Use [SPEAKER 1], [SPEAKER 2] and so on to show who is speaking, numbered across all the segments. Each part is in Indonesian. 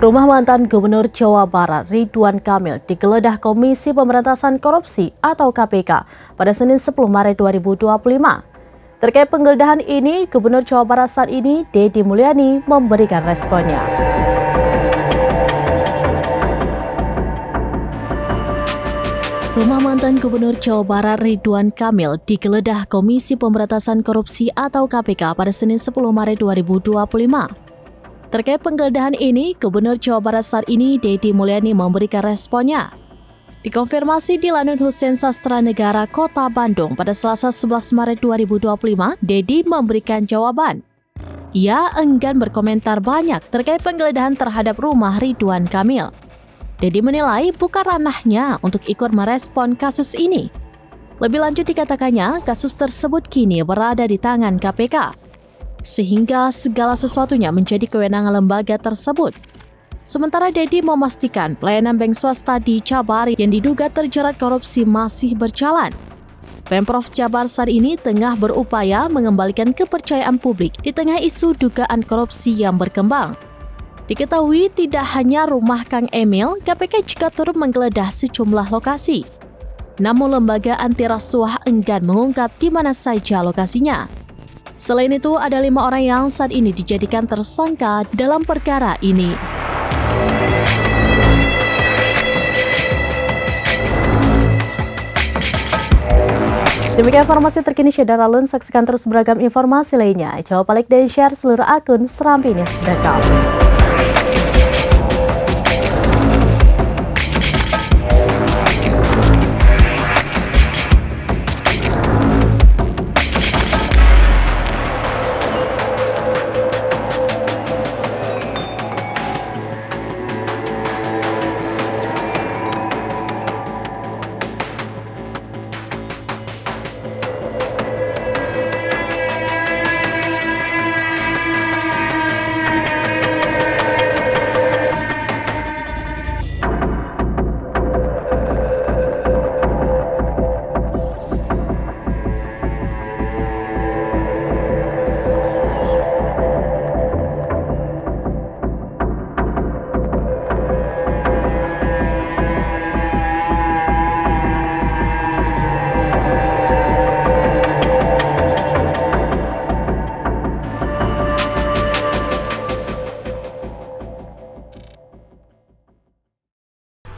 [SPEAKER 1] Rumah mantan Gubernur Jawa Barat Ridwan Kamil digeledah Komisi Pemberantasan Korupsi atau KPK pada Senin 10 Maret 2025. Terkait penggeledahan ini, Gubernur Jawa Barat saat ini, Deddy Mulyani, memberikan responnya. Rumah mantan Gubernur Jawa Barat Ridwan Kamil digeledah Komisi Pemberantasan Korupsi atau KPK pada Senin 10 Maret 2025. Terkait penggeledahan ini, Gubernur Jawa Barat saat ini, Deddy Mulyani, memberikan responnya. Dikonfirmasi di Lanut Hussein Sastra Negara Kota Bandung pada Selasa 11 Maret 2025, Deddy memberikan jawaban. Ia enggan berkomentar banyak terkait penggeledahan terhadap rumah Ridwan Kamil. Deddy menilai bukan ranahnya untuk ikut merespon kasus ini. Lebih lanjut dikatakannya, kasus tersebut kini berada di tangan KPK. Sehingga segala sesuatunya menjadi kewenangan lembaga tersebut. Sementara Deddy memastikan pelayanan bank swasta di Jabar yang diduga terjerat korupsi masih berjalan. Pemprov Jabar saat ini tengah berupaya mengembalikan kepercayaan publik di tengah isu dugaan korupsi yang berkembang. Diketahui tidak hanya rumah Kang Emil, KPK juga turut menggeledah sejumlah lokasi. Namun lembaga anti rasuah enggan mengungkap di mana saja lokasinya. Selain itu, ada 5 orang yang saat ini dijadikan tersangka dalam perkara ini. Demikian informasi terkini Syedar Alun. Saksikan terus beragam informasi lainnya. Coba like dan share seluruh akun serampinews.com.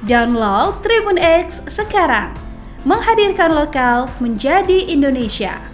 [SPEAKER 2] Download Tribun X sekarang, menghadirkan lokal menjadi Indonesia.